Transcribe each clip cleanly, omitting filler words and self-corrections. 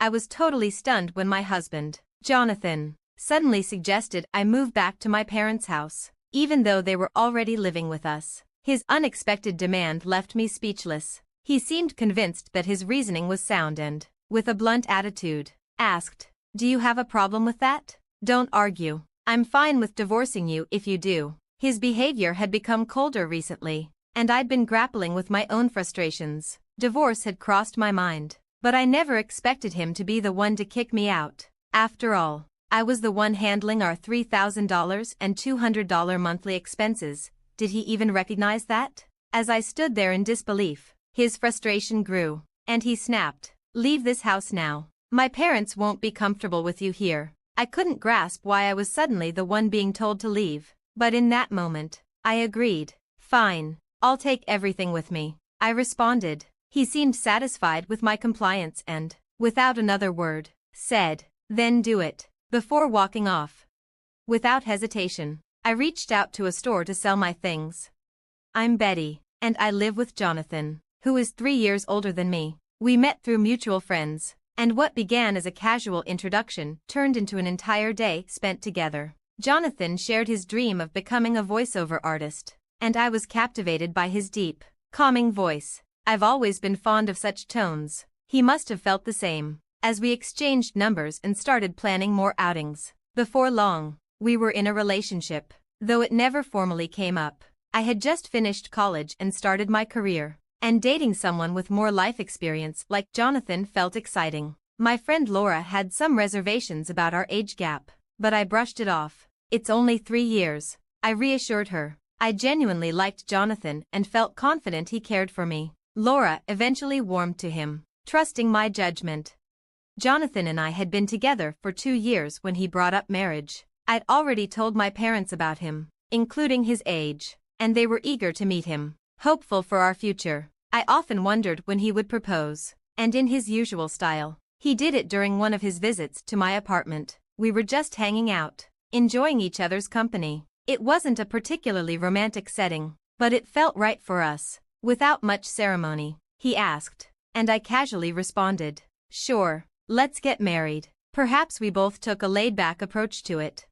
I was totally stunned when my husband, Jonathan, suddenly suggested I move back to my parents' house, even though they were already living with us. His unexpected demand left me speechless. He seemed convinced that his reasoning was sound and, with a blunt attitude, asked, "Do you have a problem with that? Don't argue. I'm fine with divorcing you if you do." His behavior had become colder recently, and I'd been grappling with my own frustrations. Divorce had crossed my mind, but I never expected him to be the one to kick me out. After all, I was the one handling our $3,000 and $200 monthly expenses. Did he even recognize that? As I stood there in disbelief, his frustration grew, and he snapped, "Leave this house now. My parents won't be comfortable with you here." I couldn't grasp why I was suddenly the one being told to leave, but in that moment, I agreed. "Fine, I'll take everything with me," I responded. He seemed satisfied with my compliance and, without another word, said, "Then do it," before walking off. Without hesitation, I reached out to a store to sell my things. "I'm Betty, and I live with Jonathan, who is 3 years older than me. We met through mutual friends, and what began as a casual introduction turned into an entire day spent together." Jonathan shared his dream of becoming a voiceover artist, and I was captivated by his deep, calming voice. I've always been fond of such tones. He must have felt the same. As we exchanged numbers and started planning more outings, before long, we were in a relationship, though it never formally came up. I had just finished college and started my career, and dating someone with more life experience like Jonathan felt exciting. My friend Laura had some reservations about our age gap, but I brushed it off. "It's only 3 years," I reassured her. I genuinely liked Jonathan and felt confident he cared for me. Laura eventually warmed to him, trusting my judgment. Jonathan and I had been together for 2 years when he brought up marriage. I'd already told my parents about him, including his age, and they were eager to meet him, hopeful for our future. I often wondered when he would propose, and in his usual style, he did it during one of his visits to my apartment. We were just hanging out, enjoying each other's company. It wasn't a particularly romantic setting, but it felt right for us. Without much ceremony, he asked, and I casually responded, "Sure, let's get married." Perhaps we both took a laid-back approach to it.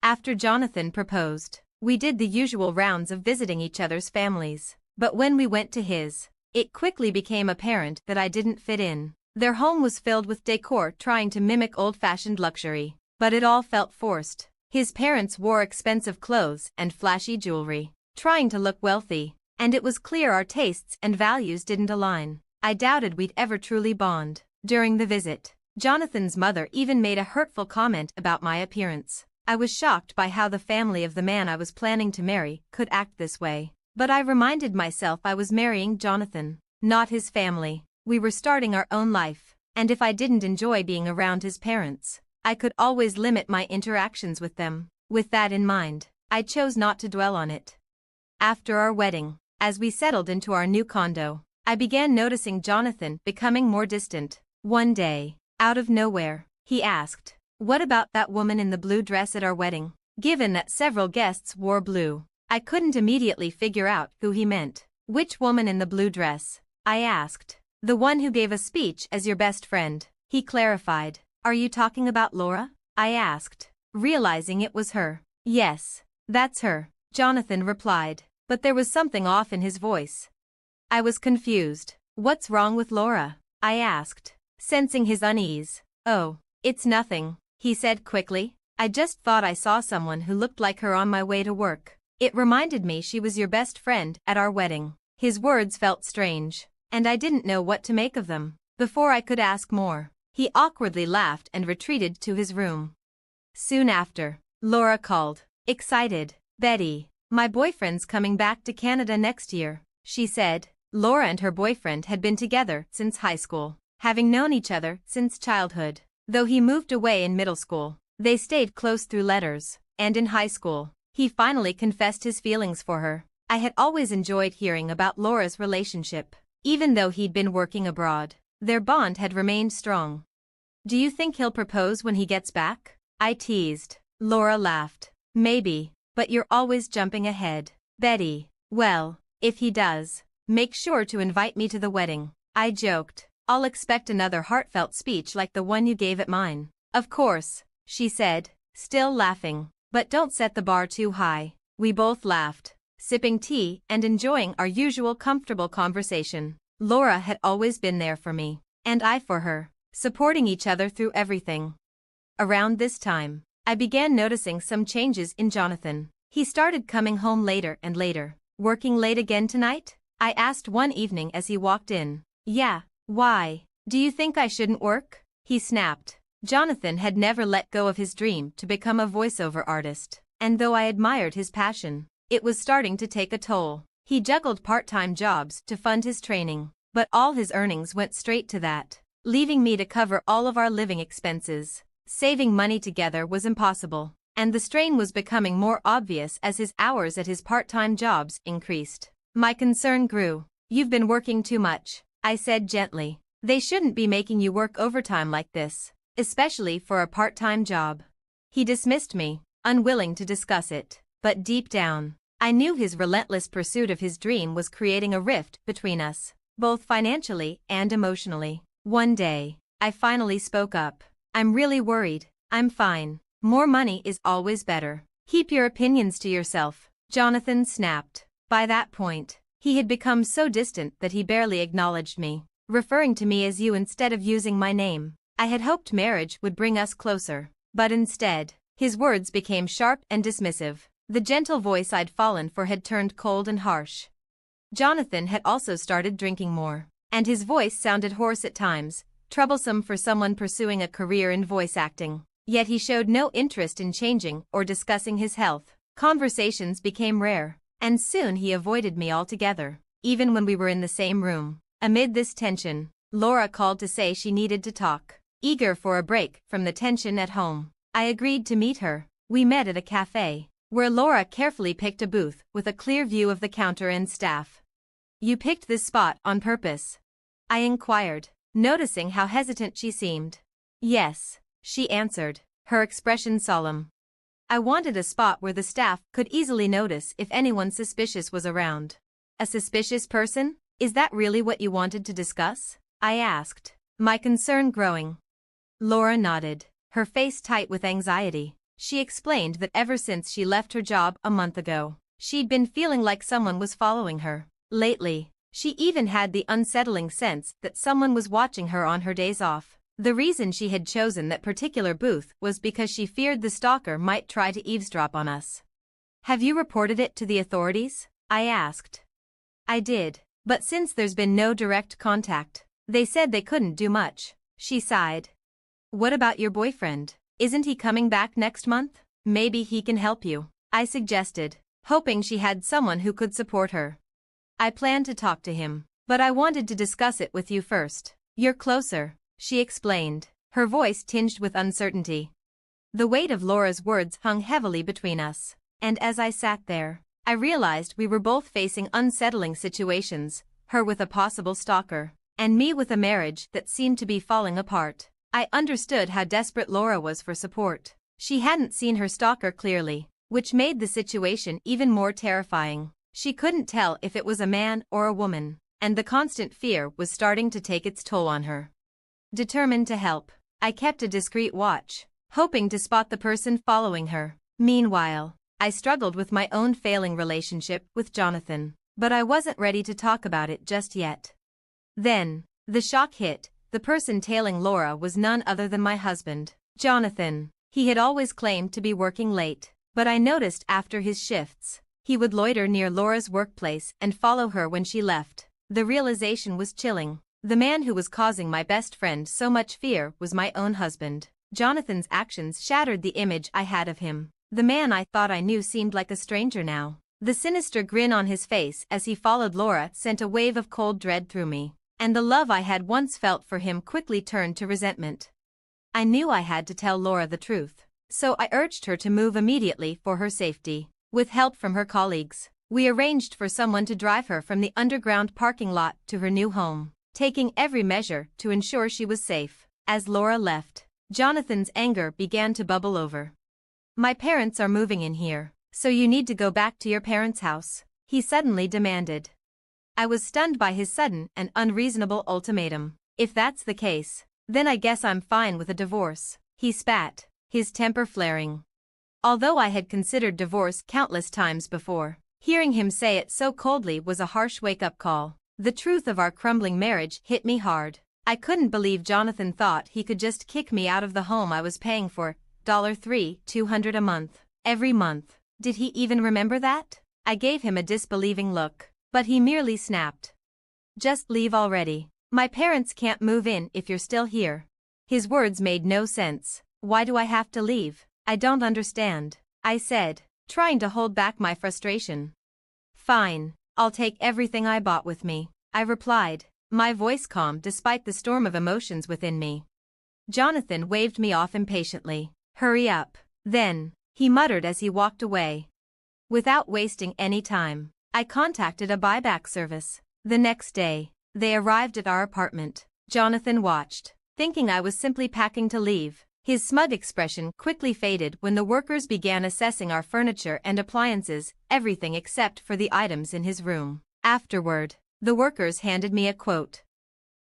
After Jonathan proposed, we did the usual rounds of visiting each other's families, but when we went to his, it quickly became apparent that I didn't fit in. Their home was filled with decor trying to mimic old-fashioned luxury, but it all felt forced. His parents wore expensive clothes and flashy jewelry, trying to look wealthy, and it was clear our tastes and values didn't align. I doubted we'd ever truly bond. During the visit, Jonathan's mother even made a hurtful comment about my appearance. I was shocked by how the family of the man I was planning to marry could act this way, but I reminded myself I was marrying Jonathan, not his family. We were starting our own life, and if I didn't enjoy being around his parents, I could always limit my interactions with them. With that in mind, I chose not to dwell on it. After our wedding, as we settled into our new condo, I began noticing Jonathan becoming more distant. One day, out of nowhere, he asked, "What about that woman in the blue dress at our wedding?" Given that several guests wore blue, I couldn't immediately figure out who he meant. "Which woman in the blue dress?" I asked. "The one who gave a speech as your best friend," he clarified. "Are you talking about Laura?" I asked, realizing it was her. "Yes, that's her," Jonathan replied, but there was something off in his voice. I was confused. "What's wrong with Laura?" I asked, sensing his unease. "Oh, it's nothing," he said quickly. "I just thought I saw someone who looked like her on my way to work. It reminded me she was your best friend at our wedding." His words felt strange, and I didn't know what to make of them. Before I could ask more, he awkwardly laughed and retreated to his room. Soon after, Laura called, excited. "Betty, my boyfriend's coming back to Canada next year," she said. Laura and her boyfriend had been together since high school, having known each other since childhood. Though he moved away in middle school, they stayed close through letters, and in high school, he finally confessed his feelings for her. I had always enjoyed hearing about Laura's relationship. Even though he'd been working abroad, their bond had remained strong. "Do you think he'll propose when he gets back?" I teased. Laura laughed. "Maybe, but you're always jumping ahead, Betty." "Well, if he does, make sure to invite me to the wedding," I joked. I'll expect another heartfelt speech like the one you gave at mine. Of course, she said, still laughing. But don't set the bar too high. We both laughed, sipping tea and enjoying our usual comfortable conversation. Laura had always been there for me, and I for her, supporting each other through everything. Around this time, I began noticing some changes in Jonathan. He started coming home later and later. Working late again tonight? I asked one evening as he walked in. Yeah, why? Do you think I shouldn't work? He snapped. Jonathan had never let go of his dream to become a voiceover artist, and though I admired his passion, it was starting to take a toll. He juggled part-time jobs to fund his training, but all his earnings went straight to that, leaving me to cover all of our living expenses. Saving money together was impossible, and the strain was becoming more obvious as his hours at his part-time jobs increased. My concern grew. You've been working too much, I said gently. They shouldn't be making you work overtime like this, especially for a part-time job. He dismissed me, unwilling to discuss it, but deep down, I knew his relentless pursuit of his dream was creating a rift between us, both financially and emotionally. One day, I finally spoke up. I'm really worried. I'm fine. More money is always better. Keep your opinions to yourself, Jonathan snapped. By that point, he had become so distant that he barely acknowledged me, referring to me as you instead of using my name. I had hoped marriage would bring us closer, but instead, his words became sharp and dismissive. The gentle voice I'd fallen for had turned cold and harsh. Jonathan had also started drinking more, and his voice sounded hoarse at times, troublesome for someone pursuing a career in voice acting. Yet he showed no interest in changing or discussing his health. Conversations became rare, and soon he avoided me altogether, even when we were in the same room. Amid this tension, Laura called to say she needed to talk. Eager for a break from the tension at home, I agreed to meet her. We met at a cafe, where Laura carefully picked a booth with a clear view of the counter and staff. You picked this spot on purpose? I inquired, noticing how hesitant she seemed. Yes, she answered, her expression solemn. I wanted a spot where the staff could easily notice if anyone suspicious was around. A suspicious person? Is that really what you wanted to discuss? I asked, my concern growing. Laura nodded, her face tight with anxiety. She explained that ever since she left her job a month ago, she'd been feeling like someone was following her. Lately, she even had the unsettling sense that someone was watching her on her days off. The reason she had chosen that particular booth was because she feared the stalker might try to eavesdrop on us. Have you reported it to the authorities? I asked. I did, but since there's been no direct contact, they said they couldn't do much. She sighed. What about your boyfriend? Isn't he coming back next month? Maybe he can help you, I suggested, hoping she had someone who could support her. I planned to talk to him, but I wanted to discuss it with you first. You're closer, she explained, her voice tinged with uncertainty. The weight of Laura's words hung heavily between us, and as I sat there, I realized we were both facing unsettling situations, her with a possible stalker, and me with a marriage that seemed to be falling apart. I understood how desperate Laura was for support. She hadn't seen her stalker clearly, which made the situation even more terrifying. She couldn't tell if it was a man or a woman, and the constant fear was starting to take its toll on her. Determined to help, I kept a discreet watch, hoping to spot the person following her. Meanwhile, I struggled with my own failing relationship with Jonathan, but I wasn't ready to talk about it just yet. Then, the shock hit. The person tailing Laura was none other than my husband, Jonathan. He had always claimed to be working late, but I noticed after his shifts, he would loiter near Laura's workplace and follow her when she left. The realization was chilling. The man who was causing my best friend so much fear was my own husband. Jonathan's actions shattered the image I had of him. The man I thought I knew seemed like a stranger now. The sinister grin on his face as he followed Laura sent a wave of cold dread through me, and the love I had once felt for him quickly turned to resentment. I knew I had to tell Laura the truth, so I urged her to move immediately for her safety. With help from her colleagues, we arranged for someone to drive her from the underground parking lot to her new home, taking every measure to ensure she was safe. As Laura left, Jonathan's anger began to bubble over. My parents are moving in here, so you need to go back to your parents' house, he suddenly demanded. I was stunned by his sudden and unreasonable ultimatum. If that's the case, then I guess I'm fine with a divorce. He spat, his temper flaring. Although I had considered divorce countless times before, hearing him say it so coldly was a harsh wake-up call. The truth of our crumbling marriage hit me hard. I couldn't believe Jonathan thought he could just kick me out of the home I was paying for, $200 a month, every month. Did he even remember that? I gave him a disbelieving look, but he merely snapped. Just leave already. My parents can't move in if you're still here. His words made no sense. Why do I have to leave? I don't understand, I said, trying to hold back my frustration. Fine, I'll take everything I bought with me, I replied, my voice calm despite the storm of emotions within me. Jonathan waved me off impatiently. Hurry up. Then, he muttered as he walked away. Without wasting any time, I contacted a buyback service. The next day, they arrived at our apartment. Jonathan watched, thinking I was simply packing to leave. His smug expression quickly faded when the workers began assessing our furniture and appliances, everything except for the items in his room. Afterward, the workers handed me a quote.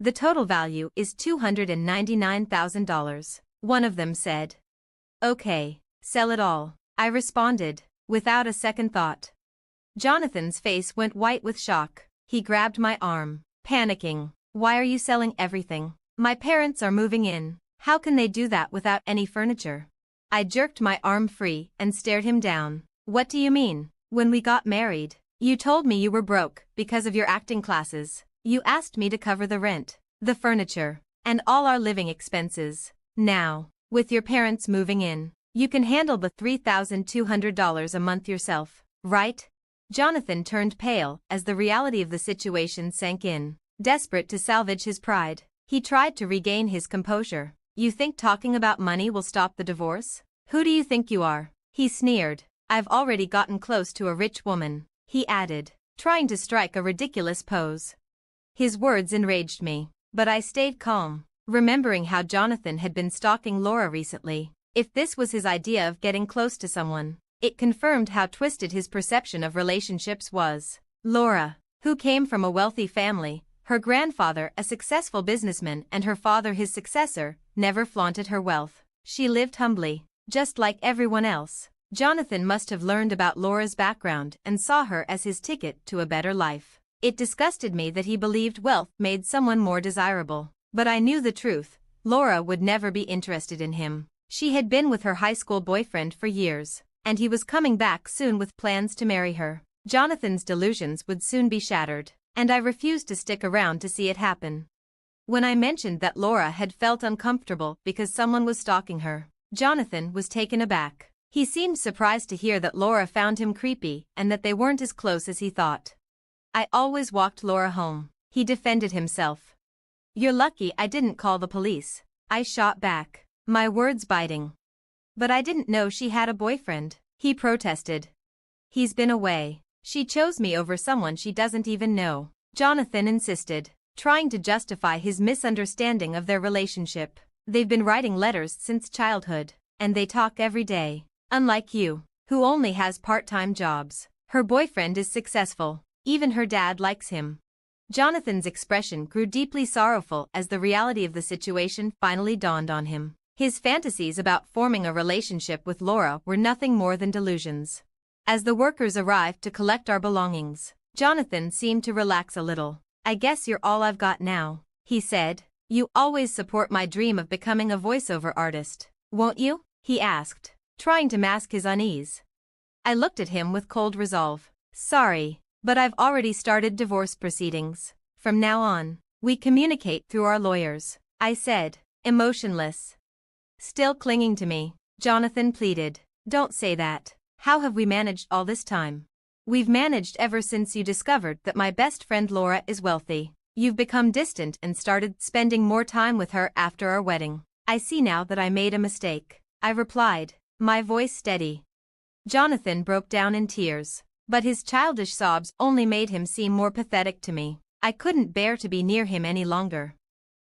The total value is $299,000, one of them said. Okay, sell it all, I responded, without a second thought. Jonathan's face went white with shock. He grabbed my arm, panicking. Why are you selling everything? My parents are moving in. How can they do that without any furniture? I jerked my arm free and stared him down. What do you mean? When we got married, you told me you were broke because of your acting classes. You asked me to cover the rent, the furniture, and all our living expenses. Now, with your parents moving in, you can handle the $3,200 a month yourself, right? Jonathan turned pale as the reality of the situation sank in. Desperate to salvage his pride, he tried to regain his composure. You think talking about money will stop the divorce? Who do you think you are? He sneered. I've already gotten close to a rich woman, he added, trying to strike a ridiculous pose. His words enraged me, but I stayed calm, remembering how Jonathan had been stalking Laura recently. If this was his idea of getting close to someone, it confirmed how twisted his perception of relationships was. Laura, who came from a wealthy family, her grandfather a successful businessman and her father his successor, never flaunted her wealth. She lived humbly, just like everyone else. Jonathan must have learned about Laura's background and saw her as his ticket to a better life. It disgusted me that he believed wealth made someone more desirable. But I knew the truth. Laura would never be interested in him. She had been with her high school boyfriend for years, and he was coming back soon with plans to marry her. Jonathan's delusions would soon be shattered, and I refused to stick around to see it happen. When I mentioned that Laura had felt uncomfortable because someone was stalking her, Jonathan was taken aback. He seemed surprised to hear that Laura found him creepy and that they weren't as close as he thought. I always walked Laura home, he defended himself. You're lucky I didn't call the police, I shot back, my words biting. But I didn't know she had a boyfriend, he protested. He's been away. She chose me over someone she doesn't even know, Jonathan insisted, trying to justify his misunderstanding of their relationship. They've been writing letters since childhood, and they talk every day. Unlike you, who only has part-time jobs, her boyfriend is successful. Even her dad likes him. Jonathan's expression grew deeply sorrowful as the reality of the situation finally dawned on him. His fantasies about forming a relationship with Laura were nothing more than delusions. As the workers arrived to collect our belongings, Jonathan seemed to relax a little. I guess you're all I've got now, he said. You always support my dream of becoming a voiceover artist, won't you? He asked, trying to mask his unease. I looked at him with cold resolve. Sorry, but I've already started divorce proceedings. From now on, we communicate through our lawyers, I said, emotionless. Still clinging to me, Jonathan pleaded. Don't say that. How have we managed all this time? We've managed ever since you discovered that my best friend Laura is wealthy. You've become distant and started spending more time with her after our wedding. I see now that I made a mistake, I replied, my voice steady. Jonathan broke down in tears, but his childish sobs only made him seem more pathetic to me. I couldn't bear to be near him any longer.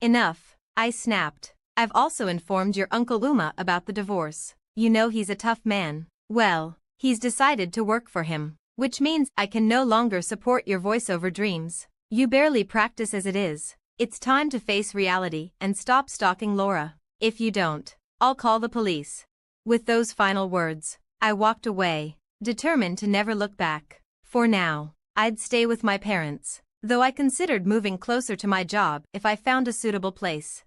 Enough, I snapped. I've also informed your Uncle Uma about the divorce. You know he's a tough man. Well, he's decided to work for him, which means I can no longer support your voiceover dreams. You barely practice as it is. It's time to face reality and stop stalking Laura. If you don't, I'll call the police. With those final words, I walked away, determined to never look back. For now, I'd stay with my parents, though I considered moving closer to my job if I found a suitable place.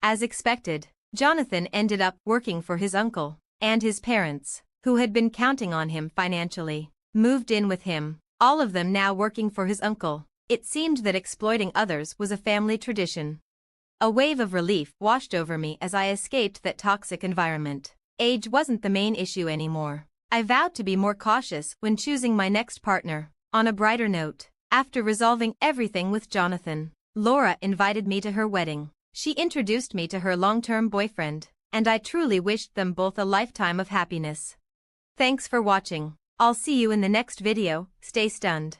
As expected, Jonathan ended up working for his uncle, and his parents, who had been counting on him financially, moved in with him, all of them now working for his uncle. It seemed that exploiting others was a family tradition. A wave of relief washed over me as I escaped that toxic environment. Age wasn't the main issue anymore. I vowed to be more cautious when choosing my next partner. On a brighter note, after resolving everything with Jonathan, Laura invited me to her wedding. She introduced me to her long-term boyfriend, and I truly wished them both a lifetime of happiness. Thanks for watching. I'll see you in the next video. Stay stunned.